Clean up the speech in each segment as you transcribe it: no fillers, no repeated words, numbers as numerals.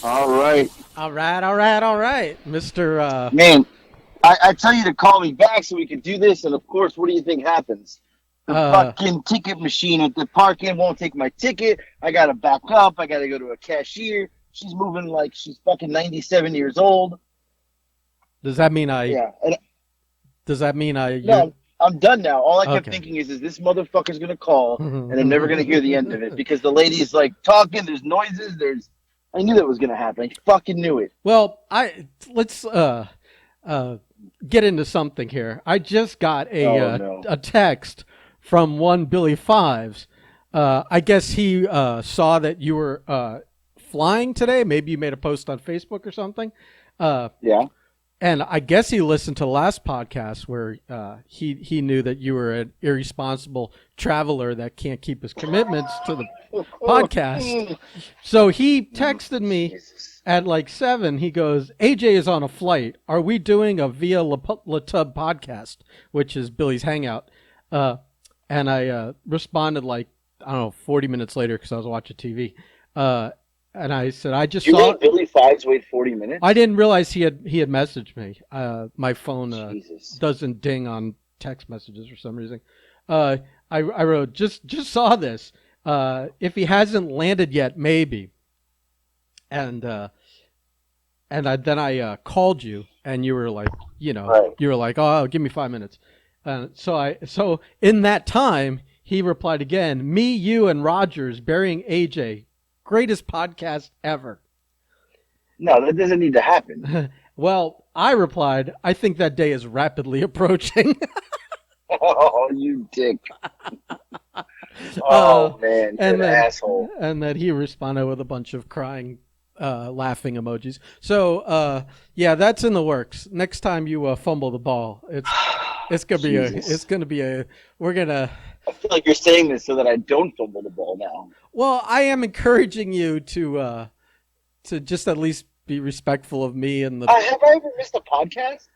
All right. All right, all right, all right, Mister. Man, I tell you to call me back so we can do this, and of course, what do you think happens? The Uh, fucking ticket machine at the park-in won't take my ticket. I gotta back up. I gotta go to a cashier. She's moving like she's fucking 97 years old. does that mean I? Yeah. And Does that mean I? no, You I'm done now. All I kept okay? thinking is this motherfucker's gonna call, and I'm never gonna hear the end of it because the lady's like talking. There's noises. I knew that was gonna happen. I fucking knew it. Well, let's uh get into something here. I just got Oh no. a text from one Billy Fives. I guess he saw that you were flying today. Maybe you made a post on Facebook or something. Uh, Yeah. and I guess he listened to the last podcast where he knew that you were an irresponsible traveler that can't keep his commitments to the podcast. So he texted me Jesus. at like 7. He goes, AJ is on a flight. Are we doing a Via La Tub podcast, which is Billy's Hangout? And I responded like, I don't know, 40 minutes later because I was watching TV. And I said, I just You saw. made Billy Fives wait 40 I minutes? didn't realize he had messaged me. My phone Jesus. doesn't ding on text messages for some reason. I wrote just saw this. If he hasn't landed yet, maybe. And then I called you, and you were like, Right. you were like, oh, give me 5 minutes. So in that time, he replied again, me, you, and Rogers burying AJ, greatest podcast ever. No, that doesn't need to happen. Well, I replied, I think that day is rapidly approaching. Oh, you dick. uh, Oh, man. You're and an then asshole. and then he responded with a bunch of crying, laughing emojis. So yeah, that's in the works. Next time you fumble the ball, it's gonna be Jesus. we're gonna. I feel like you're saying this so that I don't fumble the ball now. Well, I am encouraging you to just at least be respectful of me and the. Have I ever missed a podcast?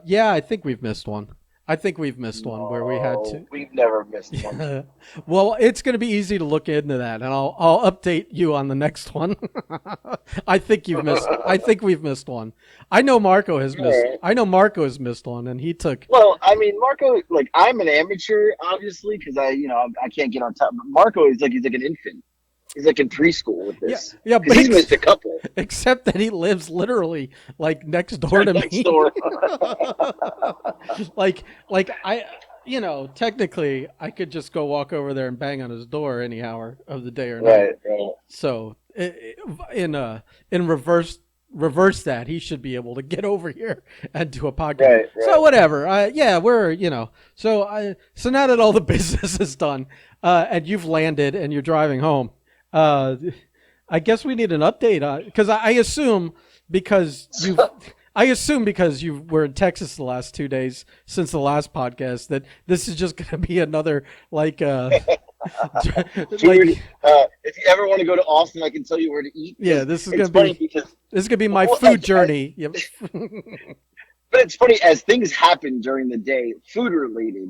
Yeah, I think we've missed one. I think we've missed one where we had No, to. we've never missed one. Well, it's going to be easy to look into that, and I'll update you on the next one. I think you've missed. I think we've missed one. I know Marco has missed. Alright. I know Marco has missed one, and he took. Well, I mean, Marco, like, I'm an amateur, obviously, because I can't get on top. But Marco is like, he's like an infant. He's like in preschool with Yeah, this. yeah, Because but he's missed a couple. except that he lives literally like next door to Next me. door. like I, technically I could just go walk over there and bang on his door any hour of the day or night. Right. So in reverse that he should be able to get over here and do a podcast. Right. So whatever. Yeah, we're so now that all the business is done, and you've landed and you're driving home, I guess we need an update on because I assume because you were in Texas the last 2 days since the last podcast that this is just going to be another like Food. If you ever want to go to Austin, I can tell you where to eat. yeah, this is It's going to funny be because, this is going to be my well, food journey. Yep. but it's funny as things happen during the day, food related,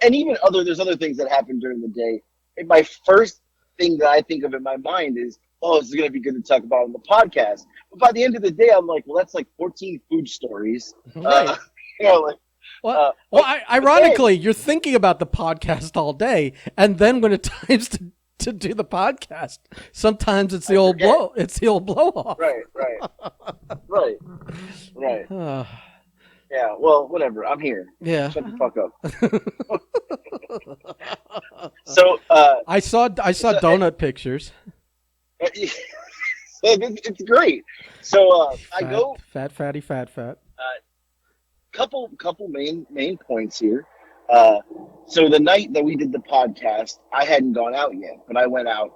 and even there's other things that happen during the day. And my first thing that I think of in my mind is, oh, this is going to be good to talk about on the podcast. But by the end of the day, I'm like, well, that's like 14 food stories. Right. Like, Ironically, you're thinking about the podcast all day, and then when it's times to do the podcast, sometimes it's the old forget. blow. It's the old blow off. right. Yeah, well, whatever. I'm here. Yeah. Shut the fuck up. So, I saw donut pictures. it's great. So, I go Fat, fatty, fat. couple main points here. So the night that we did the podcast, I hadn't gone out yet, but I went out.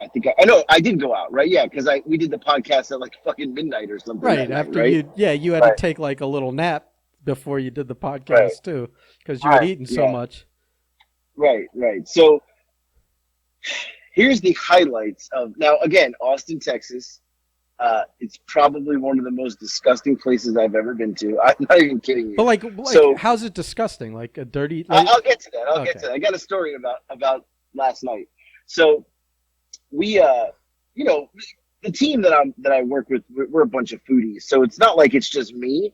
I know I did go out, right? Yeah, because we did the podcast at like fucking midnight or something. Right that after night, right? you had to take like a little nap before you did the podcast too, because you had eaten so much. Right. So here's the highlights of now. Again, Austin, Texas. It's probably one of the most disgusting places I've ever been to. I'm not even kidding you. But like so how's it disgusting? Like a dirty? I'll get to that. I'll get to that. I got a story about last night. So we, the team that I work with, we're a bunch of foodies, so it's not like it's just me.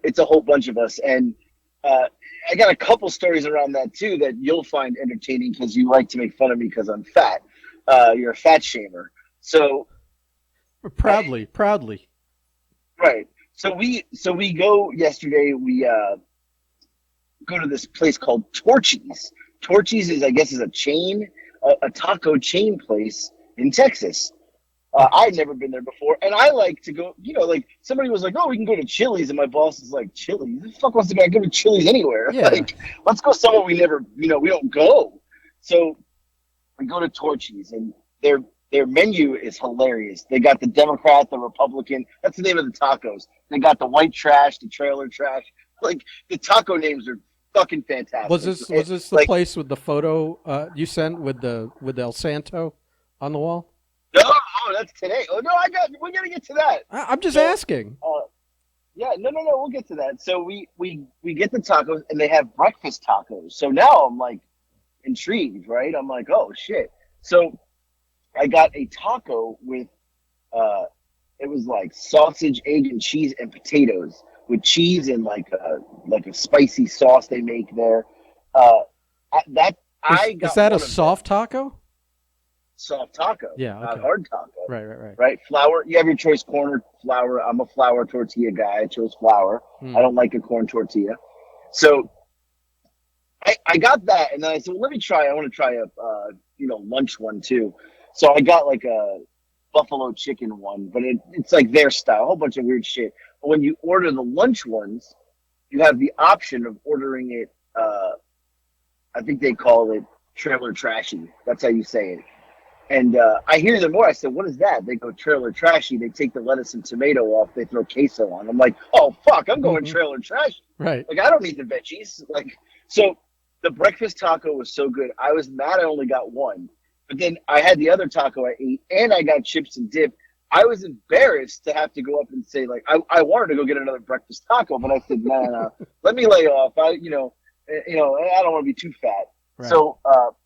It's a whole bunch of us, and uh, I got a couple stories around that too that you'll find entertaining because you like to make fun of me because I'm fat. You're a fat shamer, so Proudly, proudly. right. So we go yesterday. We go to this place called Torchy's. Torchy's is, I guess, is a chain, a taco chain place in Texas. I'd never been there before, and I like to go. Like somebody was like, "Oh, we can go to Chili's," and my boss is like, "Chili's? Who the fuck wants to go to Chili's anywhere? Yeah. Like, let's go somewhere we never, we don't go." So we go to Torchy's, and their menu is hilarious. They got the Democrat, the Republican. That's the name of the tacos. They got the white trash, the trailer trash. Like the taco names are fucking fantastic. Was this the like place with the photo you sent with El Santo on the wall? no, oh, that's today. Oh no, we gotta get to that. I'm just So, asking. yeah, no, we'll get to that. So we get the tacos, and they have breakfast tacos. So now I'm like intrigued, right? I'm like, oh shit. So I got a taco with it was like sausage, egg, and cheese and potatoes with cheese and like a spicy sauce they make there. That I got Is that a one of them. soft taco? Soft taco, Yeah. not Okay. hard taco. Right. Right? Flour. You have your choice: corn or flour. I'm a flour tortilla guy. I chose flour. Hmm. I don't like a corn tortilla. So I got that, and then I said, well, let me try. I want to try a lunch one too. So I got like a buffalo chicken one, but it's like their style, a whole bunch of weird shit. But when you order the lunch ones, you have the option of ordering it. I think they call it trailer trashy. That's how you say it. And I hear them more. I said, "What is that?" They go trailer trashy. They take the lettuce and tomato off. They throw queso on. I'm like, "Oh fuck, I'm going trailer trashy." Right. Like I don't need the veggies. Like so, the breakfast taco was so good. I was mad I only got one, but then I had the other taco I ate, and I got chips and dip. I was embarrassed to have to go up and say like I wanted to go get another breakfast taco, but I said no, let me lay off. I don't want to be too fat. Right. So,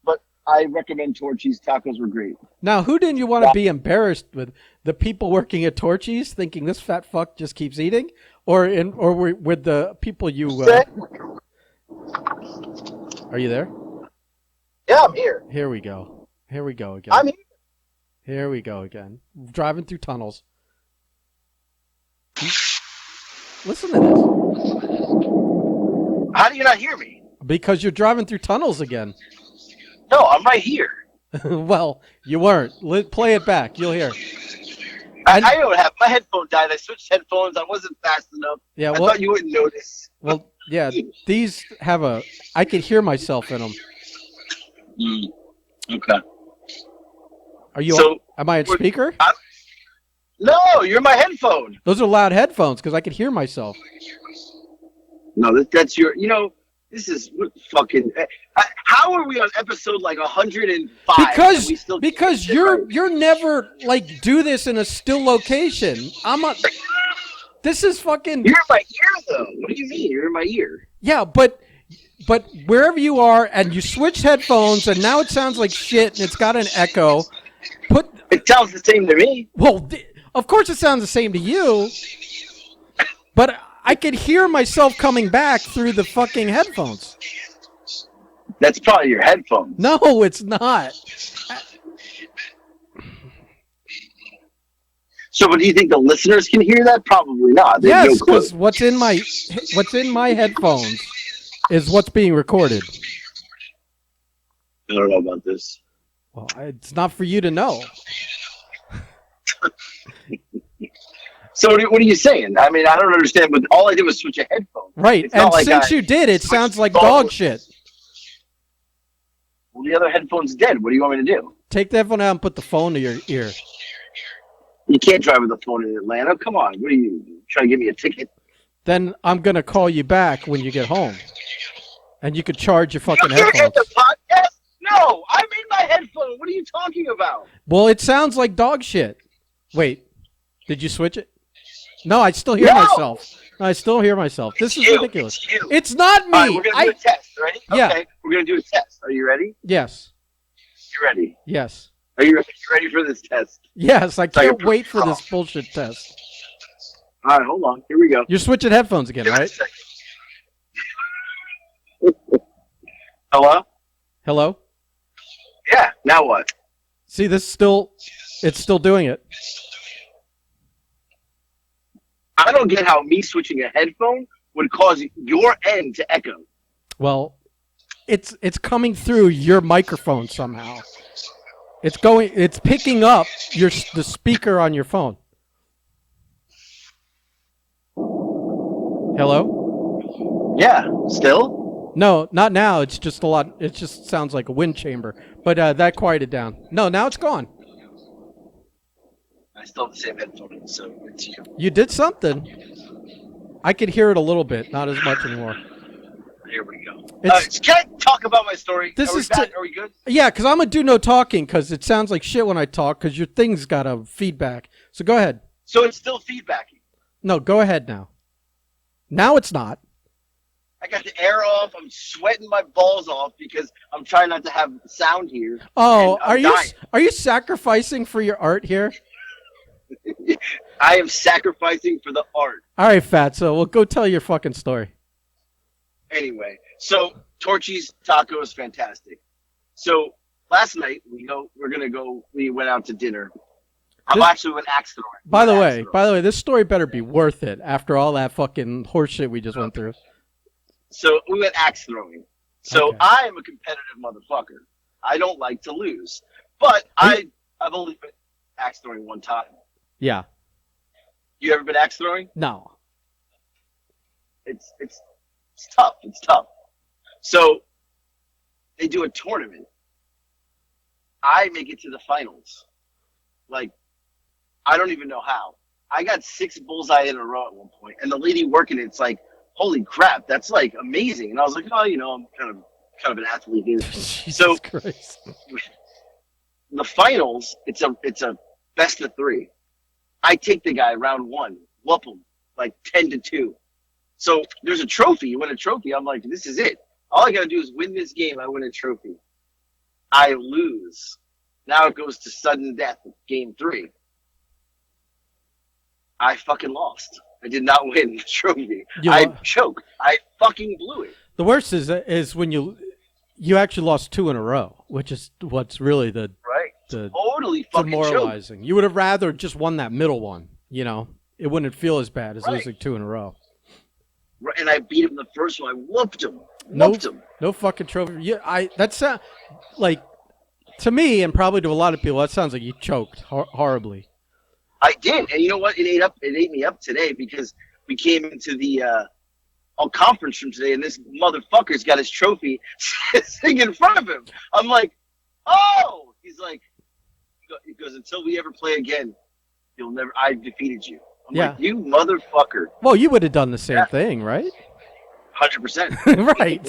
but I recommend Torchy's. Tacos were great. Now, who didn't you want to be embarrassed with? The people working at Torchy's thinking this fat fuck just keeps eating, or with the people you? Are you there? Yeah, I'm here. Here we go. Here we go again. I'm here. Here we go again. Driving through tunnels. Listen to this. How do you not hear me? Because you're driving through tunnels again. No, I'm right here. Well, you weren't. Play it back. You'll hear. I don't have my headphone died. I switched headphones. I wasn't fast enough. Yeah, I thought you wouldn't notice. Well, yeah. These have I could hear myself in them. Okay. Are you? So, am I on speaker? No, you're my headphone. Those are loud headphones because I could hear myself. No, that's your. This is fucking. How are we on episode like 105? Because you're never like do this in a still location. This is fucking. You're in my ear though. What do you mean? You're in my ear. Yeah, but wherever you are and you switch headphones and now it sounds like shit and it's got an echo. It sounds the same to me. Well, of course it sounds the same to you. But I could hear myself coming back through the fucking headphones. That's probably your headphones. No, it's not. So, but do you think the listeners can hear that? Probably not. They have Yes, no clue. because what's in my headphones is what's being recorded. I don't know about this. Well, it's not for you to know. So what are you saying? I mean, I don't understand, but all I did was switch a headphone. Right, and since you did, it sounds like dog shit. Well, the other headphone's dead. What do you want me to do? Take the headphone out and put the phone to your ear. You can't drive with a phone in Atlanta. Come on. What are you trying to give me a ticket? Then I'm going to call you back when you get home. And you could charge your fucking You headphones. heard the podcast? No, I'm in my headphone. What are you talking about? Well, it sounds like dog shit. Wait, did you switch it? No, I still hear myself. I still hear myself. This is ridiculous. It's not me. All right, we're going to do a test. Ready? Yeah. Okay, we're going to do a test. Are you ready? Yes. You ready? Yes. Are you ready for this test? Yes, I So can't wait for this bullshit test. All right, hold on. Here we go. You're switching headphones again, right? Hello? Hello? Yeah, now what? See, it's still doing it. I don't get how me switching a headphone would cause your end to echo. Well, it's coming through your microphone somehow. It's picking up the speaker on your phone. Hello? Yeah, still? No, not now. It's just a lot. It just sounds like a wind chamber. But that quieted down. No, now it's gone. I still have the same headphone, so it's you. You did something. I could hear it a little bit, not as much anymore. Here we go. Can I talk about my story? Are we good? Yeah, because I'm going to do no talking because it sounds like shit when I talk because your thing's got a feedback. So go ahead. So it's still feedbacking? No, go ahead now. Now it's not. I got the air off. I'm sweating my balls off because I'm trying not to have sound here. Oh, are you sacrificing for your art here? I am sacrificing for the art. All right, Fatso. Well, go tell your fucking story. Anyway, so Torchy's taco is fantastic. So last night we went out to dinner. We went axe throwing. By the way, this story better be worth it after all that fucking horseshit we just went through. So we went axe throwing. So okay. I am a competitive motherfucker. I don't like to lose, but I've only been axe throwing one time. Yeah. You ever been axe throwing? No. It's tough. It's tough. So they do a tournament. I make it to the finals. Like, I don't even know how. I got 6 bullseye in a row at one point, and the lady working it's like, holy crap, that's like amazing. And I was like, oh, I'm kind of an athlete here. Jesus Christ. The finals, it's a best of 3. I take the guy round 1, whoop him like 10-2. So there's a trophy. You win a trophy. I'm like, this is it. All I got to do is win this game. I win a trophy. I lose. Now it goes to sudden death, game 3. I fucking lost. I did not win the trophy. I choked. I fucking blew it. The worst is when you actually lost 2 in a row, which is what's really the totally fucking demoralizing. Choked. You would have rather just won that middle one. It wouldn't feel as bad as losing 2 in a row. Right, and I beat him the first one. I whooped him. No fucking trophy. Yeah, that's like to me and probably to a lot of people. That sounds like you choked horribly. I did, and you know what? It ate me up today because we came into the conference room today, and this motherfucker's got his trophy sitting in front of him. I'm like, oh! He's like, he goes, until we ever play again, you'll never. I defeated you. I'm like, you motherfucker. Well, you would have done the same thing, right? 100%. Right.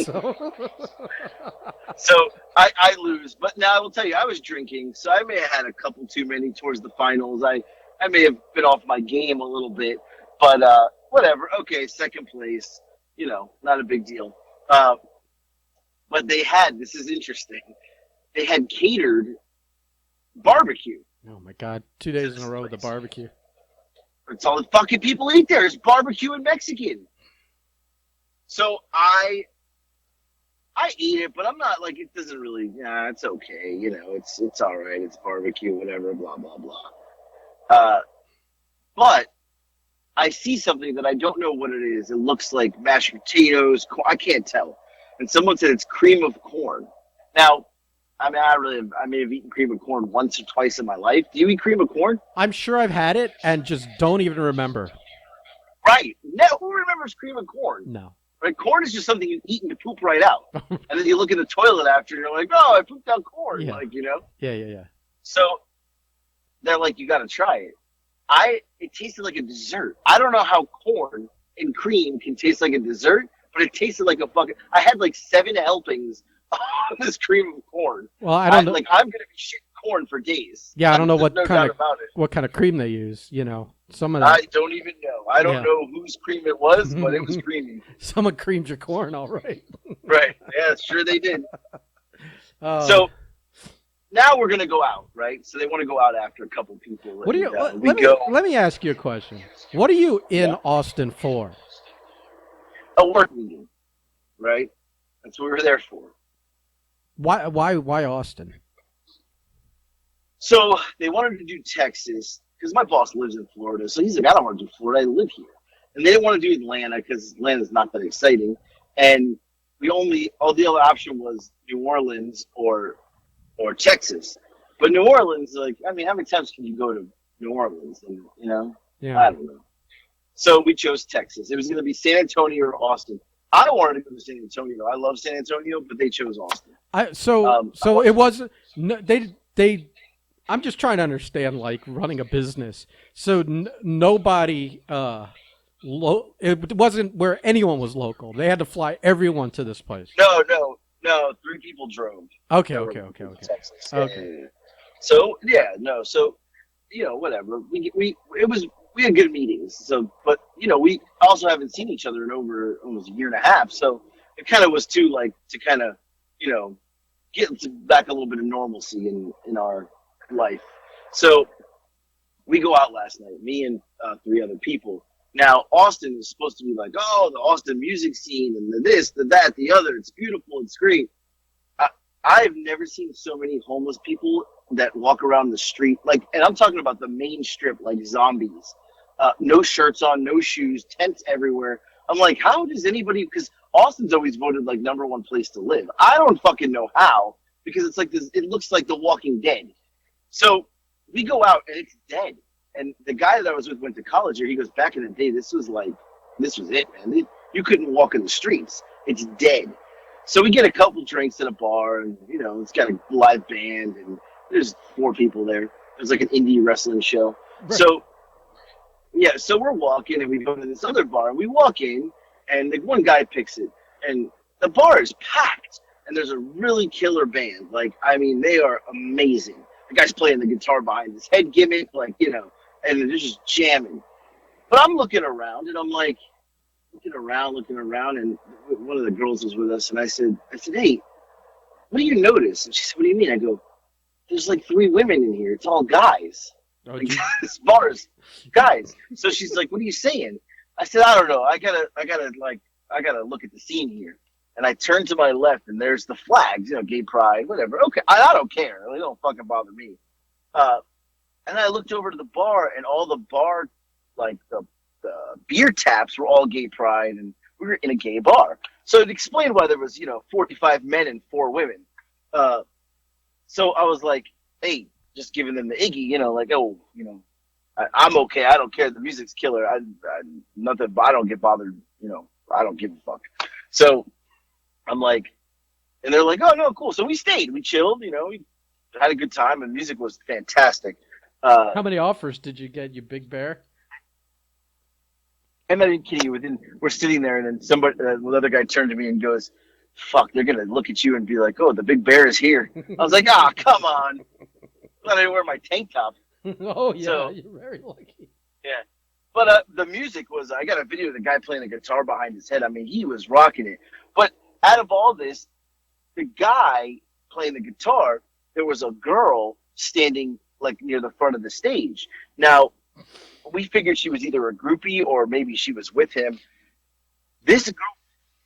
So I lose, but now I will tell you, I was drinking, so I may have had a couple too many towards the finals. I may have been off my game a little bit, but whatever. Okay, second place, not a big deal. But this is interesting. They had catered barbecue. Oh my God, 2 days in a row with the barbecue. That's all the fucking people eat there is barbecue and Mexican. So I eat it, but I'm not like, it doesn't really, it's okay. It's all right. It's barbecue, whatever, blah, blah, blah. But I see something that I don't know what it is. It looks like mashed potatoes. I can't tell. And someone said it's cream of corn. Now, I may have eaten cream of corn once or twice in my life. Do you eat cream of corn? I'm sure I've had it and just don't even remember. Right. No, who remembers cream of corn? No. Right, corn is just something you eat and you poop right out. And then you look in the toilet after and you're like, oh, I pooped out corn. Yeah. Yeah. So they're like, you got to try it. It tasted like a dessert. I don't know how corn and cream can taste like a dessert, but it tasted like a fucking. I had like 7 helpings of this cream of corn. Well, I don't know. Like, I'm gonna be shitting corn for days. Yeah, I don't know what kind of cream they use. Some of that. I don't even know. I don't know whose cream it was, but it was creamy. Someone creamed your corn, all right. Right. Yeah, sure they did. So now we're gonna go out, right? So they want to go out after a couple people, What do you? and we go. Let me ask you a question. What are you in Yeah, Austin for? a work meeting, right? That's what we were there for. Why Austin? So they wanted to do Texas because my boss lives in Florida. So he's like, I don't want to do Florida. I live here. And they didn't want to do Atlanta because Atlanta's not that exciting. And all the other option was New Orleans or Texas. But New Orleans, like, I mean, how many times can you go to New Orleans? And, Yeah. I don't know. So we chose Texas. It was going to be San Antonio or Austin. I wanted to go to San Antonio. I love San Antonio, but they chose Austin. So it wasn't. No, they. I'm just trying to understand, like, running a business. So nobody. It wasn't where anyone was local. They had to fly everyone to this place. No. 3 people drove. Okay. Texas. Okay. Yeah. So yeah, no. So whatever. We had good meetings. So, but we also haven't seen each other in over almost a year and a half. So it kind of was too like to kind of get back a little bit of normalcy in our life. So we go out last night, me and 3 other people. Now, Austin is supposed to be like, oh, the Austin music scene and the this, the that, the other. It's beautiful. It's great. I've never seen so many homeless people that walk around the street. And I'm talking about the main strip, like zombies. No shirts on, no shoes, tents everywhere. I'm like, how does anybody, because Austin's always voted like #1 place to live. I don't fucking know how, because it's like this, it looks like The Walking Dead. So we go out and it's dead. And the guy that I was with went to college here. He goes, back in the day, this was it, man. You couldn't walk in the streets. It's dead. So we get a couple drinks at a bar, and it's got a live band, and there's 4 people there. There's like an indie wrestling show. Right. So yeah, so we're walking, and we go to this other bar, and we walk in, and the one guy picks it, and the bar is packed, and there's a really killer band. Like, I mean, they are amazing. The guy's playing the guitar behind his head gimmick, and they're just jamming. But I'm looking around, and I'm like, looking around, and one of the girls was with us, and I said, hey, what do you notice? And she said, what do you mean? I go, there's like 3 women in here. It's all guys. Oh, This bar is guys. So she's like, what are you saying? I said, I don't know. I gotta look at the scene here. And I turned to my left, and there's the flags, gay pride, whatever. Okay, I don't care. They don't fucking bother me. And I looked over to the bar, and all the bar, like the beer taps were all gay pride, and we were in a gay bar. So it explained why there was 45 men and 4 women. So I was like, hey, just giving them the Iggy, I'm okay. I don't care. The music's killer. Nothing. I don't get bothered. I don't give a fuck. So I'm like, and they're like, oh no, cool. So we stayed. We chilled. We had a good time, and music was fantastic. How many offers did you get, you big bear? I'm not even kidding you. We're sitting there, and then the other guy turned to me and goes, "Fuck, they're gonna look at you and be like, oh, the big bear is here." I was like, ah, come on. I didn't wear my tank top. Oh yeah, So, you're very lucky. yeah. But the music was, I got a video of the guy playing the guitar behind his head. I mean, he was rocking it. But out of all this, the guy playing the guitar, there was a girl standing like near the front of the stage. Now, we figured she was either a groupie or maybe she was with him. This girl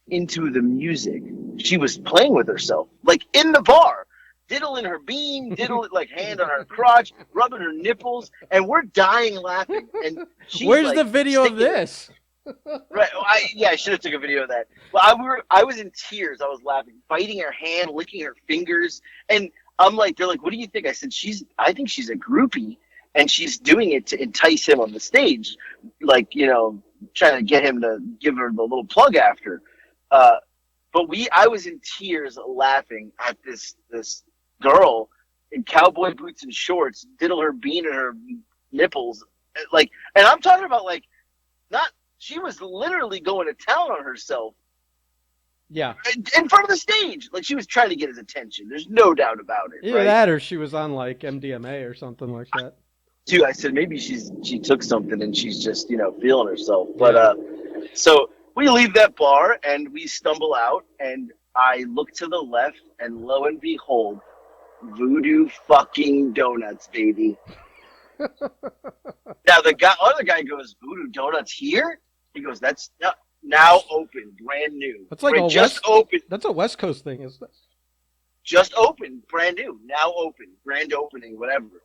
into the music. She was playing with herself, like in the bar, diddling her bean, like hand on her crotch, rubbing her nipples, and we're dying laughing. And she's Where's like, the video of this? Right. I should have took a video of that. But I was in tears. I was laughing, biting her hand, licking her fingers, and I'm like, they're like, what do you think? I said, I think she's a groupie, and she's doing it to entice him on the stage, like, trying to get him to give her the little plug after. But I was in tears laughing at this girl in cowboy boots and shorts, diddle her bean and her nipples, and I'm talking about she was literally going to town on herself. Yeah. In front of the stage. Like, she was trying to get his attention. There's no doubt about it. Either right? that or she was on like MDMA or something like that. Too, I said maybe she took something and she's just, feeling herself. But so we leave that bar and we stumble out, and I look to the left, and lo and behold, Voodoo fucking Donuts, baby. Now the other guy goes, Voodoo Donuts here? He goes, that's now open, brand new. That's like Just open. That's a West Coast thing, isn't it? Just open, brand new, now open, grand opening, whatever.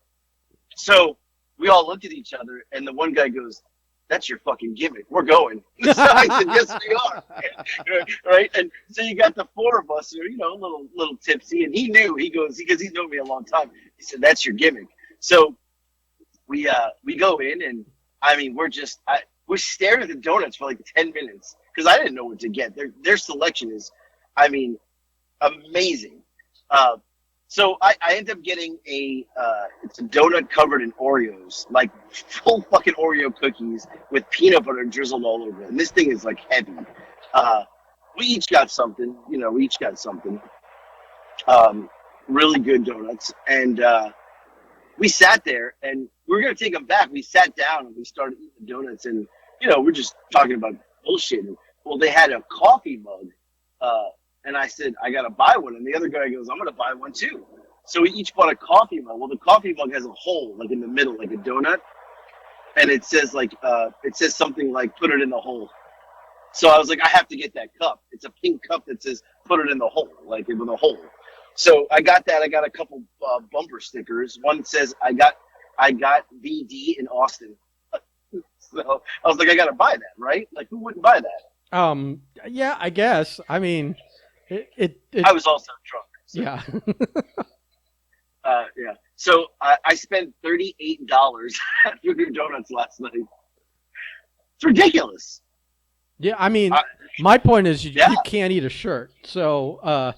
So we all looked at each other, and the one guy goes, "That's your fucking gimmick. We're going." So I said, "Yes, we are." Right? And so you got the four of us, who are, a little tipsy, and he knew. He goes, because he's known me a long time. He said, "That's your gimmick." So we go in, and I mean, we're staring at the donuts for like 10 minutes because I didn't know what to get. Their selection is, I mean, amazing. So I end up getting it's a donut covered in Oreos, like full fucking Oreo cookies with peanut butter drizzled all over it. And this thing is like heavy. We each got something, really good donuts. And we sat there and we were going to take them back. We sat down and we started eating the donuts and, we're just talking about bullshit. And, well, they had a coffee mug. And I said, I got to buy one. And the other guy goes, I'm going to buy one too. So we each bought a coffee mug. Well, the coffee mug has a hole, like in the middle, like a donut. And it says something like, put it in the hole. So I was like, I have to get that cup. It's a pink cup that says, put it in the hole, like with a hole. So I got that. I got a couple bumper stickers. One says, I got VD in Austin. So I was like, I got to buy that, right? Like, who wouldn't buy that? Yeah, I guess. I mean, it I was also drunk. So. Yeah. Yeah. So I spent $38 at Voodoo Donuts last night. It's ridiculous. Yeah, I mean, my point is you can't eat a shirt. So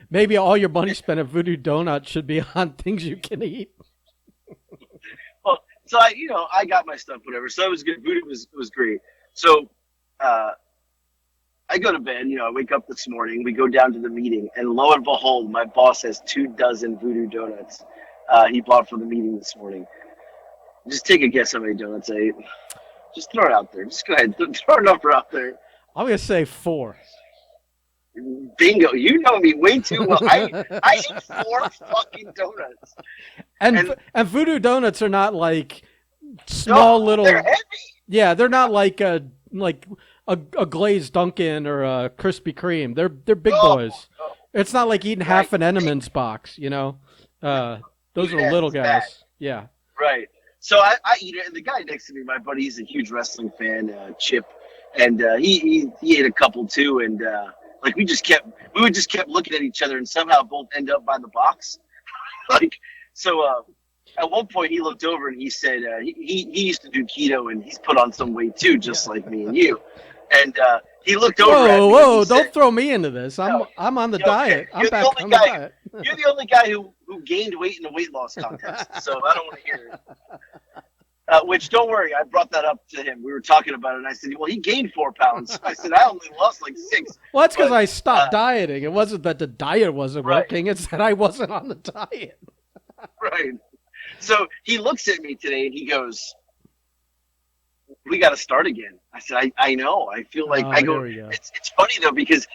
maybe all your money spent at Voodoo Donuts should be on things you can eat. Well, so I got my stuff, whatever. So it was good. Voodoo was great. So I go to bed, I wake up this morning, we go down to the meeting, and lo and behold, my boss has 24 Voodoo Donuts he bought for the meeting this morning. Just take a guess how many donuts I ate. Just throw it out there. Just go ahead. Throw a number out there. I'm going to say 4. Bingo. You know me way too well. I ate 4 fucking donuts. And Voodoo Donuts are not like small little... They're heavy. Yeah, they're not like a glazed Dunkin' or a Krispy Kreme. They're big boys. Oh. It's not like eating half an Enemans box, Those are the little guys. Bad. Yeah. Right. So I eat it, and the guy next to me, my buddy, he's a huge wrestling fan, Chip, and he ate a couple too, and we just kept looking at each other, and somehow both end up by the box. At one point he looked over and he said he used to do keto and he's put on some weight too, just like me and you. And he looked over at me. Whoa! Don't throw me into this. I'm on the diet. I'm back on the diet. You're the only guy who gained weight in a weight loss contest, so I don't want to hear it. Which, don't worry, I brought that up to him. We were talking about it, and I said, well, he gained 4 pounds. I said, I only lost like 6. Well, that's because I stopped dieting. It wasn't that the diet wasn't working. It's that I wasn't on the diet. Right. So he looks at me today, and he goes, we got to start again. I said, I know. I feel like I go. It's funny though because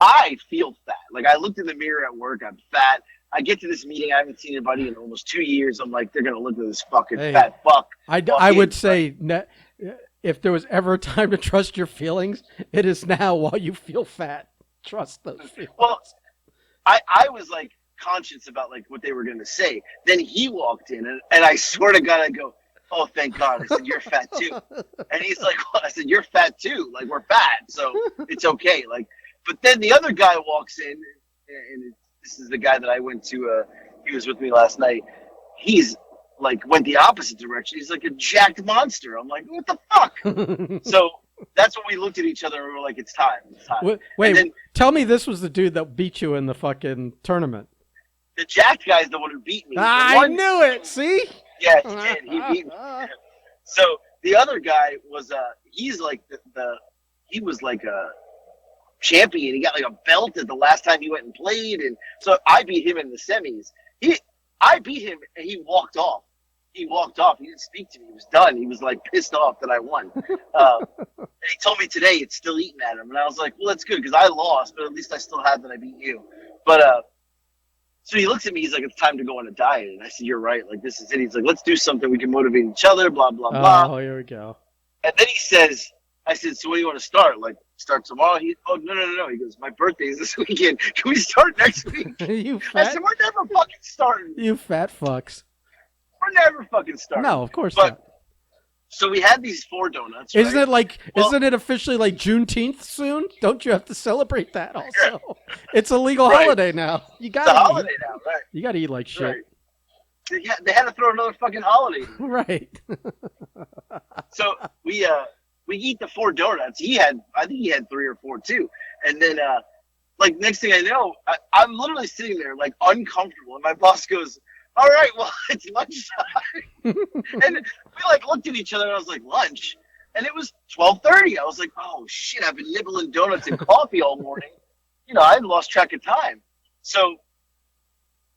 I feel fat. Like I looked in the mirror at work. I'm fat. I get to this meeting. I haven't seen anybody in almost 2 years. I'm like, they're gonna look at this fucking fat fuck. I would say if there was ever a time to trust your feelings, it is now while you feel fat. Trust those feelings. Well, I was like conscious about like what they were gonna say. Then he walked in, and I swear to God, I go, oh, thank God. I said, you're fat too. And he's like, well, I said, you're fat too. Like, we're fat, so it's okay. Like, but then the other guy walks in, and this is the guy that I went to, he was with me last night. He's like, went the opposite direction. He's like a jacked monster. I'm like, what the fuck? So that's when we looked at each other and we were like, it's time. It's time. Wait, then, tell me this was the dude that beat you in the fucking tournament. The jacked guy's the one who beat me. I knew it. See? Yeah, he did. He beat me. So the other guy was he's like he was like a champion. He got like a belt at the last time he went and played, and so I beat him in the semis. I beat him, and he walked off. He didn't speak to me. He was done. He was like pissed off that I won. And he told me today it's still eating at him, and I was like, well, that's good because I lost, but at least I still had that I beat you. But So he looks at me. He's like, "It's time to go on a diet." And I said, "You're right. Like this is it." He's like, "Let's do something. We can motivate each other." Blah blah blah. Oh, here we go. And then he says, "I said, so when do you want to start? Like start tomorrow?" "Oh no." He goes, "My birthday's this weekend. Can we start next week?" You I fat, said, "We're never fucking starting. you fat fucks. We're never fucking starting." No, of course But not. so we had these 4 donuts. Isn't right? it like? Well, Isn't it officially like Juneteenth soon? Don't you have to celebrate that also? It's a legal Right. holiday now. You it's a gotta holiday eat. now, right? You gotta eat like shit. Right. They had to throw another fucking holiday in. Right. So we eat the 4 donuts. I think he had 3 or 4 too. And then like next thing I know, I'm literally sitting there like uncomfortable, and my boss goes, "All right, well it's lunchtime." And we like looked at each other, and I was like, "Lunch?" And it was 12:30. I was like, "Oh shit! I've been nibbling donuts and coffee all morning. I had lost track of time." So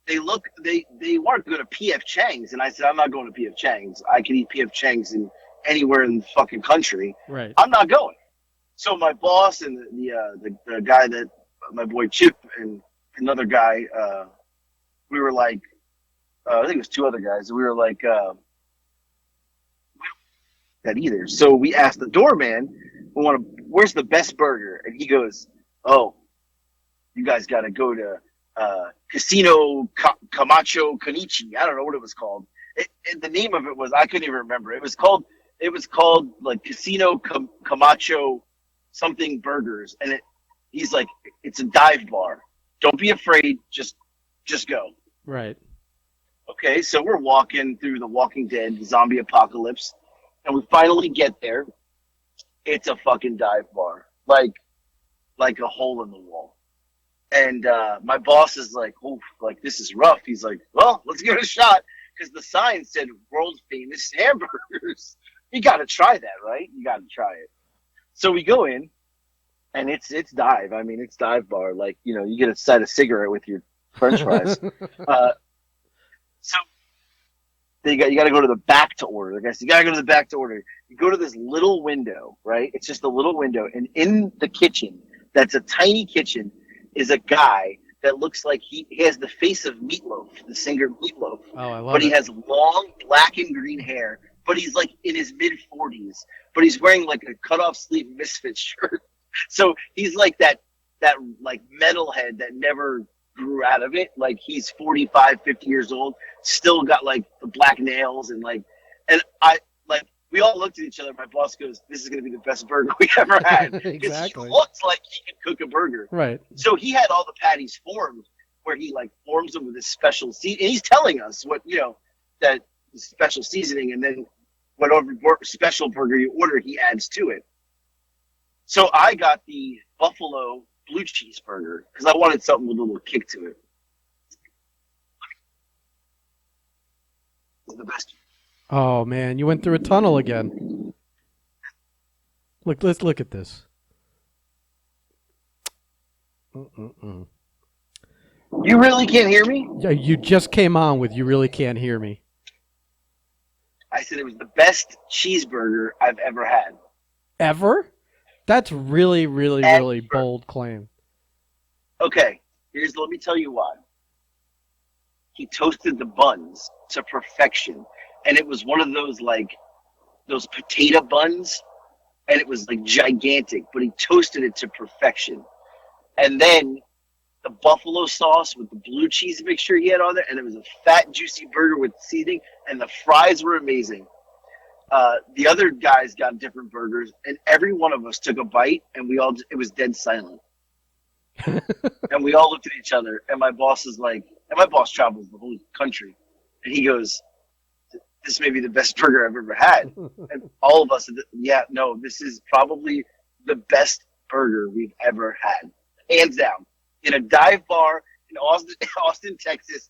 they wanted to go to PF Chang's, and I said, "I'm not going to PF Chang's. I can eat PF Chang's in anywhere in the fucking country. Right. I'm not going." So my boss and the guy that my boy Chip and another guy, we were like, I think it was 2 other guys. We were like, we don't that either. So we asked the doorman, "Where's the best burger?" And he goes, "Oh, you guys got to go to Casino Camacho Kanichi." I don't know what it was called. The name of it was, I couldn't even remember. It was called like Casino Camacho something burgers, and he's like, "It's a dive bar. Don't be afraid. Just go." Right. Okay, so we're walking through the Walking Dead zombie apocalypse, and we finally get there. It's a fucking dive bar, like a hole in the wall. And my boss is like, "Oh, like this is rough." He's like, "Well, let's give it a shot," because the sign said "world famous hamburgers." You got to try that, right? You got to try it. So we go in, and it's dive. I mean, it's dive bar. Like you get a set of cigarette with your French fries. So you got to go to the back to order. I guess you got to go to the back to order. You go to this little window, right? It's just a little window, and in the kitchen, that's a tiny kitchen, is a guy that looks like he has the face of Meatloaf, the singer Meatloaf. Oh, I love But it. he has long black and green hair. But he's like in his mid-40s. But he's wearing like a cut-off sleeve Misfits shirt. So he's like that like metalhead that never grew out of it. Like he's 45, 50 years old, still got like the black nails and we all looked at each other. My boss goes, "This is going to be the best burger we ever had." Because Exactly. he looks like he can cook a burger. Right. So he had all the patties formed, where he like forms them with this special seasoning. And he's telling us what that special seasoning, and then whatever special burger you order, he adds to it. So I got the buffalo blue cheeseburger because I wanted something with a little kick to it. The best. Oh man, you went through a tunnel again. Let's look at this. Mm-mm-mm. You really can't hear me? Yeah, you just came on with "You really can't hear me." I said it was the best cheeseburger I've ever had. Ever? That's really, really, Ever. really bold claim. Okay, let me tell you why. He toasted the buns to perfection, and it was one of those like those potato buns, and it was like gigantic, but he toasted it to perfection. And then the buffalo sauce with the blue cheese mixture he had on there, and it was a fat, juicy burger with seasoning, and the fries were amazing. The other guys got different burgers, and every one of us took a bite, and it was dead silent. And we all looked at each other, and my boss is like, and my boss travels the whole country, and he goes, "This may be the best burger I've ever had." And all of us said, "Yeah, no, this is probably the best burger we've ever had, hands down." In a dive bar in Austin, Texas,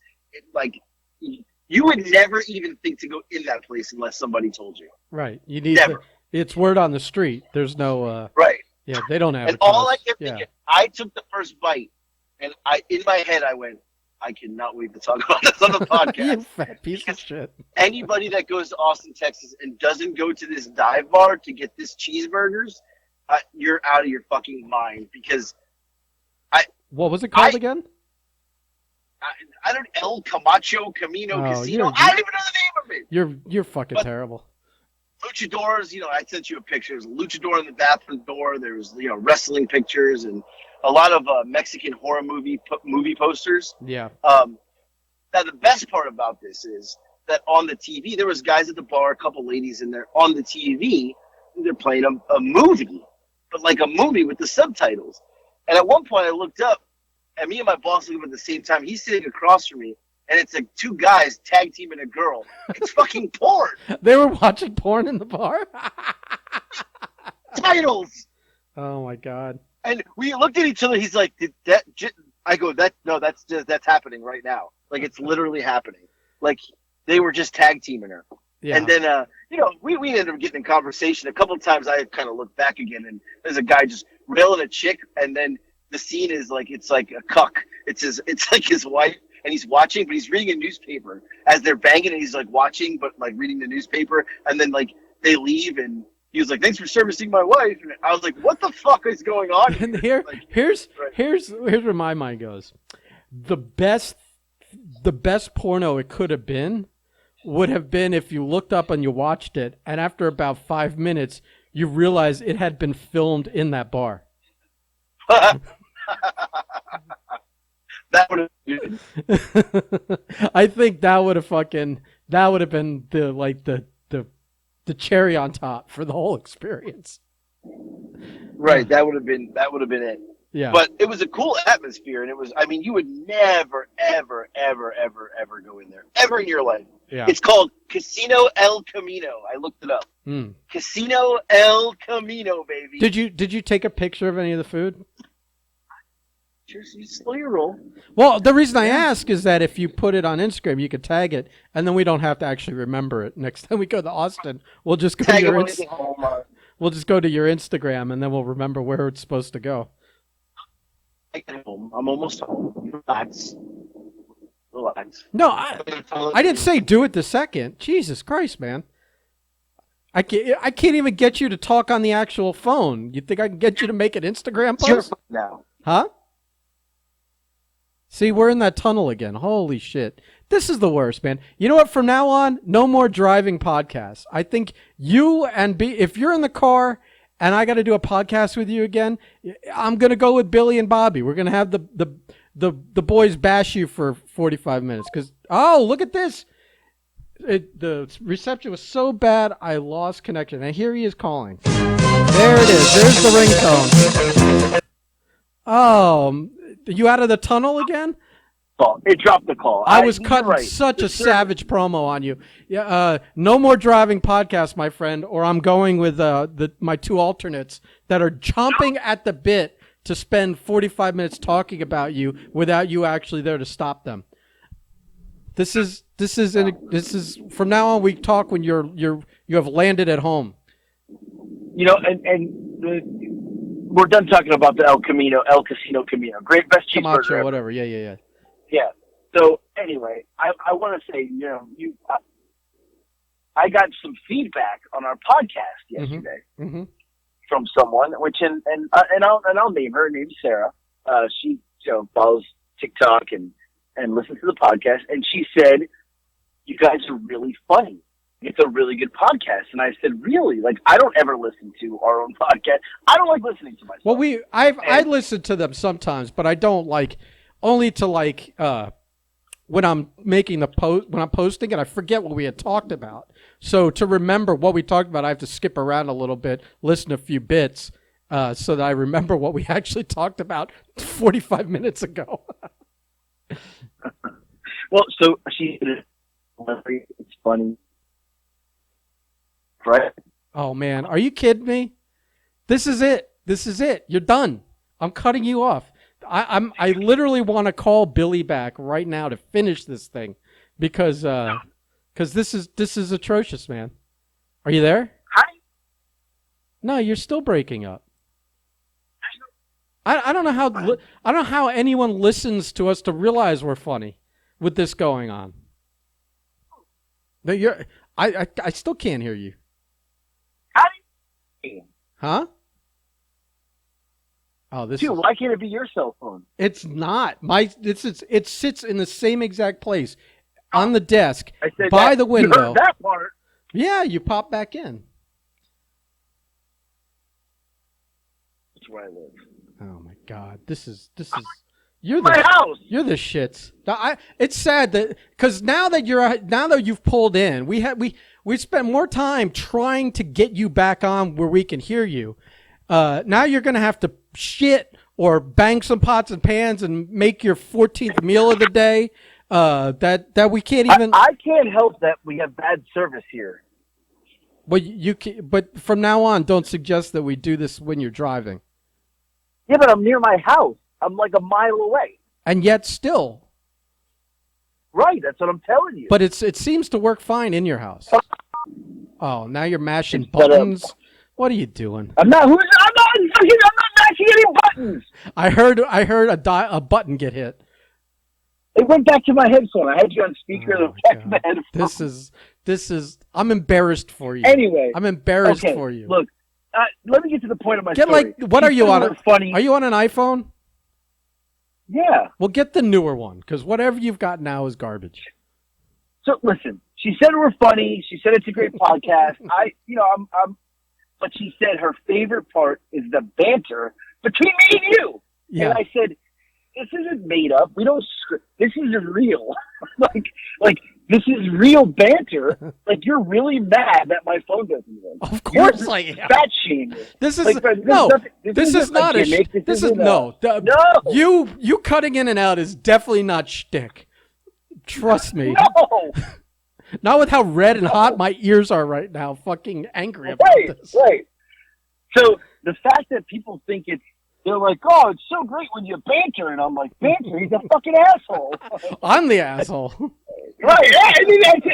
you would never even think to go in that place unless somebody told you. Right. You need Never. It's word on the street. There's no Right. yeah, they don't advertise. And all I kept Yeah. thinking, I took the first bite, and in my head I went, "I cannot wait to talk about this on the You podcast." fat piece of shit. Anybody that goes to Austin, Texas, and doesn't go to this dive bar to get this cheeseburgers, you're out of your fucking mind. Because What was it called again? I don't El Camacho Camino Oh, Casino. I don't even know the name of it. you're fucking But terrible. luchadors, I sent you a picture. There's a luchador in the bathroom door. There's wrestling pictures and a lot of Mexican horror movie posters. Yeah. Now the best part about this is that on the TV there was guys at the bar, a couple ladies in there on the TV. They're playing a movie, but like a movie with the subtitles. And at one point I looked up, and me and my boss looked up at the same time. He's sitting across from me, and it's like two guys tag teaming a girl. It's fucking porn. They were watching porn in the bar? Titles. Oh my god. And we looked at each other. He's like, "Did that?" I go, that's happening right now. Like it's literally happening. Like they were just tag teaming her. Yeah. And then, we ended up getting in conversation. A couple of times I kind of looked back again, and there's a guy just railing a chick, and then the scene is like, it's like a cuck. It's like his wife, and he's watching, but he's reading a newspaper as they're banging, and he's like watching, but like reading the newspaper, and then like they leave, and he was like, "Thanks for servicing my wife." And I was like, "What the fuck is going on?" And here's where my mind goes. The best porno it could have been would have been if you looked up and you watched it, and after about 5 minutes, you realize it had been filmed in that bar. That would have been I think that would have been the cherry on top for the whole experience. right. That would have been it. Yeah. But it was a cool atmosphere, and it was. I mean, you would never, ever, ever, ever, ever go in there ever in your life. Yeah. It's called Casino El Camino. I looked it up. Casino El Camino, baby. Did you take a picture of any of the food? Just you slow your roll. Well, the reason I ask is that if you put it on Instagram, you could tag it, and then we don't have to actually remember it. Next time we go to Austin, we'll just go to your we'll just go to your Instagram, and then we'll remember where it's supposed to go. I get home. I'm almost home. Relax. No, I didn't say do it the second. Jesus Christ, man. I can't even get you to talk on the actual phone. You think I can get you to make an Instagram post? Now. Huh? See, we're in that tunnel again. Holy shit. This is the worst, man. You know what? From now on, no more driving podcasts. I think you and if you're in the car and I got to do a podcast with you again, I'm going to go with Billy and Bobby. We're going to have the boys bash you for 45 minutes. Because, oh, look at this. The reception was so bad, I lost connection. And here he is calling. There it is. There's the ringtone. Oh, you out of the tunnel again? It dropped the call. I was cutting such a savage promo on you. Yeah, no more driving podcast, my friend, or I'm going with my two alternates that are chomping at the bit to spend 45 minutes talking about you without you actually there to stop them. This is from now on we talk when you have landed at home. We're done talking about the El Casino Camino. Great, best cheeseburger Camacho, whatever. Yeah. Yeah. So anyway, I want to say, I got some feedback on our podcast yesterday from someone, and I'll name her. Her name's Sarah. She follows TikTok and listens to the podcast, and she said, "You guys are really funny. It's a really good podcast." And I said, "Really? Like, I don't ever listen to our own podcast. I don't like listening to myself." Well, I listen to them sometimes, but I don't only to when I'm making the post, when I'm posting it, I forget what we had talked about. So to remember what we talked about, I have to skip around a little bit, listen to a few bits, so that I remember what we actually talked about 45 minutes ago. Well, so it's funny. Right? Oh man, are you kidding me? This is it. You're done. I'm cutting you off. I literally want to call Billy back right now to finish this thing because this is atrocious, man. Are you there? Hi. No, you're still breaking up. I don't know how anyone listens to us to realize we're funny with this going on. I still can't hear you. Huh? Oh, this Dude, is. why can't it be your cell phone? It's not my. It sits in the same exact place on the desk I said by that, the you window. heard that part. Yeah, you pop back in. That's where I live. Oh my God, this is. You're My the. house. You're the shits. It's sad that because now that you've pulled in, we spent more time trying to get you back on where we can hear you. Now you're gonna have to shit or bang some pots and pans and make your 14th meal of the day. That we can't even. I can't help that we have bad service here. But you can, but from now on, don't suggest that we do this when you're driving. Yeah, but I'm near my house. I'm like a mile away. And yet still. Right, that's what I'm telling you. But it seems to work fine in your house. Oh, now you're mashing It's set up. buttons. What are you doing? I'm not matching any buttons. I heard a button get hit. It went back to my headphone. I had you on speaker. Oh, Back to the headphone. This is. I'm embarrassed for you. Anyway, I'm embarrassed for you. Look, let me get to the point of my Get story. what are you on? Funny. Are you on an iPhone? Yeah. Well, get the newer one because whatever you've got now is garbage. So listen, she said we're funny. She said it's a great podcast. But she said her favorite part is the banter between me and you. Yeah. And I said, this isn't made up. We don't script. This is real. like this is real banter. Like you're really mad that my phone doesn't work. Of course I am. Fat shaming. This is Like, no. this is not a. This is no. No. You cutting in and out is definitely not shtick. Trust me. No. Not with how red and hot my ears are right now. Fucking angry about this. Right. So the fact that people think they're like, oh, it's so great when you banter, and I'm like, banter? He's a fucking asshole. I'm the asshole. Right. Yeah,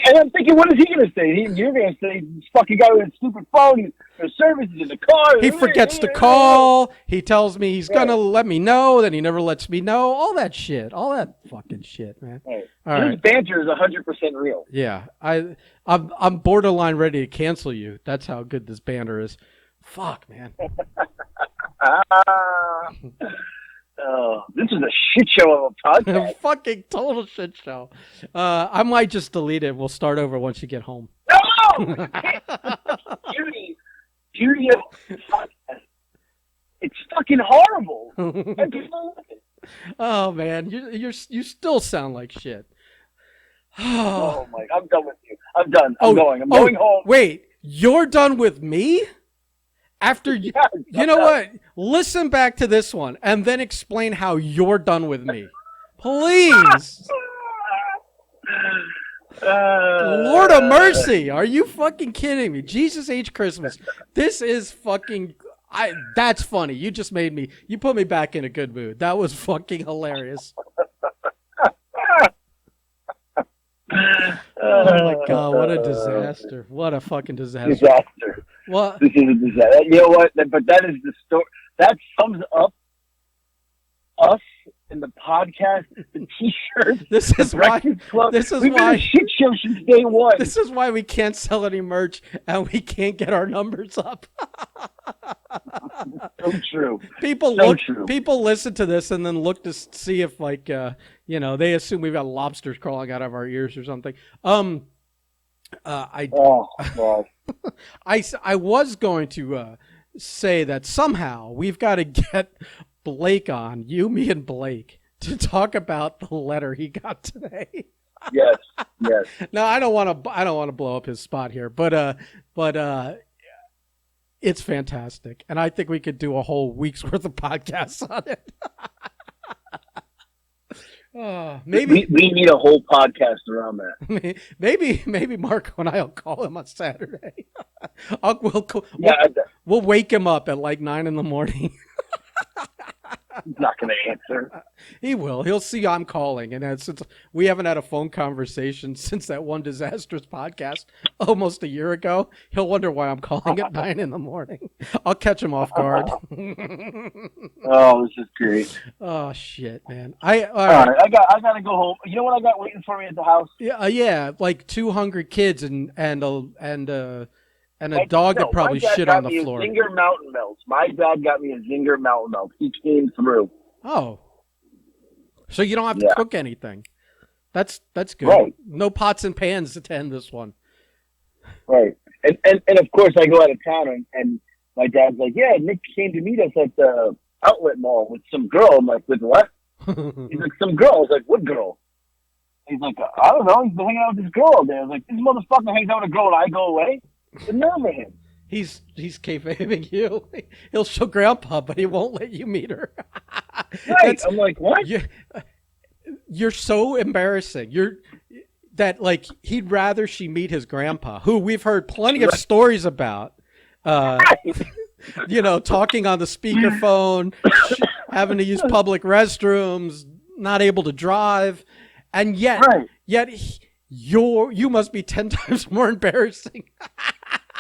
and I'm thinking, what is he going to say? You're going to say, this fucking guy with a stupid phone, there's services in the car. He forgets to call. He tells me he's going to let me know, then he never lets me know. All that shit. All that fucking shit, man. Right. All His right. banter is 100% real. Yeah. I'm borderline ready to cancel you. That's how good this banter is. Fuck, man. This is a shit show of a podcast. Fucking total shit show. I might just delete it. We'll start over once you get home. No! Beauty of the podcast. It's fucking horrible. And people love it. Oh man, you still sound like shit. Oh my! I'm done with you. I'm done. I'm going home. Wait, you're done with me? After you, you know what? Listen back to this one and then explain how you're done with me, please. Lord of mercy, are you fucking kidding me? Jesus H Christmas. This is fucking. That's funny. You just made me. You put me back in a good mood. That was fucking hilarious. Oh my god! What a disaster! What a fucking disaster! What? This is a disaster. You know what? But that is the story. That sums up us in the podcast, the T-shirts. This is why. Club. This is We've why. been a shit show since day one. This is why we can't sell any merch and we can't get our numbers up. So true. People so look. True. People listen to this and then look to see if, like, they assume we've got lobsters crawling out of our ears or something. Oh God. I was going to say that somehow we've got to get Blake on, me and Blake, to talk about the letter he got today. Yes. No, I don't want to blow up his spot here, but it's fantastic, and I think we could do a whole week's worth of podcasts on it. Maybe we need a whole podcast around that. Maybe Marco and I'll call him on Saturday. We'll wake him up at like 9 a.m. He's not going to answer. He will. He'll see I'm calling, and since we haven't had a phone conversation since that one disastrous podcast almost a year ago, he'll wonder why I'm calling at 9 a.m. I'll catch him off guard. Oh, this is great. Oh shit, man! All right. I got to go home. You know what I got waiting for me at the house? Yeah, like 2 hungry kids and And a dog that probably shit on the floor. My dad got me a Zinger Mountain Melt. My dad got me a Zinger Mountain Melt. He came through. Oh. So you don't have to cook anything. That's good. Right. No pots and pans to end this one. Right. And of course, I go out of town, and my dad's like, yeah, Nick came to meet us at the outlet mall with some girl. I'm like, with what? He's like, some girl. I was like, what girl? He's like, I don't know. He's been hanging out with this girl all day. I was like, this motherfucker hangs out with a girl and I go away? The nerve of him. He's kayfabing you. He'll show Grandpa, but he won't let you meet her. Right. I'm like, what? You're so embarrassing. He'd rather she meet his grandpa, who we've heard plenty of stories about. Talking on the speakerphone, having to use public restrooms, not able to drive, and yet you must be 10 times more embarrassing.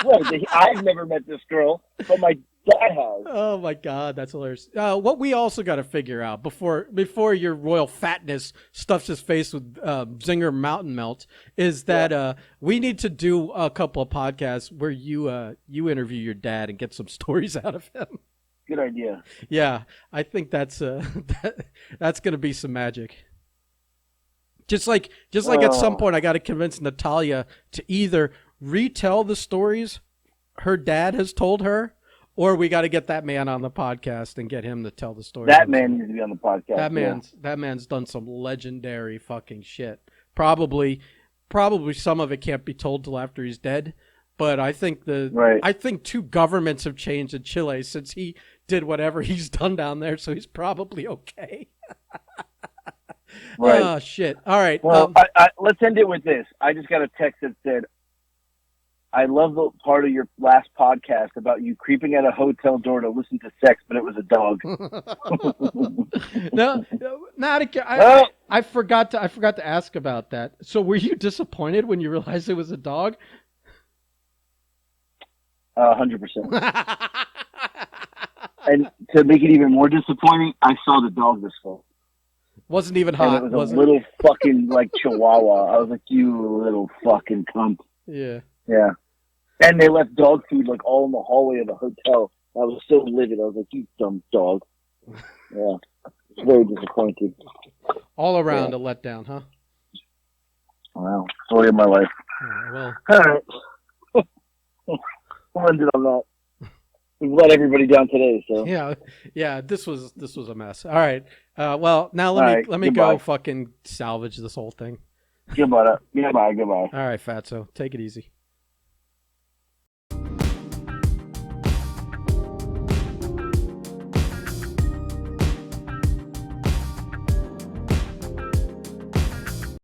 Right. I've never met this girl, but my dad has. Oh my God, that's hilarious. What we also got to figure out before your royal fatness stuffs his face with Zinger Mountain Melt is that we need to do a couple of podcasts where you interview your dad and get some stories out of him. Good idea. Yeah, I think that's that's gonna be some magic. Just like at some point, I got to convince Natalia to either retell the stories her dad has told her, or we got to get that man on the podcast and get him to tell the story. That man needs to be on the podcast. That man's done some legendary fucking shit. Probably some of it can't be told till after he's dead. But I think I think two governments have changed in Chile since he did whatever he's done down there, so he's probably okay. Right. Oh shit! All right. Well, let's end it with this. I just got a text that said, I love the part of your last podcast about you creeping at a hotel door to listen to sex, but it was a dog. I forgot to ask about that. So were you disappointed when you realized it was a dog? 100%. And to make it even more disappointing, I saw the dog this fall. Wasn't even hot. And it was a little fucking like chihuahua. I was like, you little fucking cunt. Yeah. Yeah. And they left dog food like all in the hallway of the hotel. I was so livid. I was like, you dumb dog. Yeah. Very disappointed. All around a letdown, huh? Wow. Story of my life. Well. All right. We'll end it on that. We've let everybody down today, so. Yeah. This was a mess. All right. Well, now let me go fucking salvage this whole thing. Goodbye. Goodbye. All right, Fatso. Take it easy.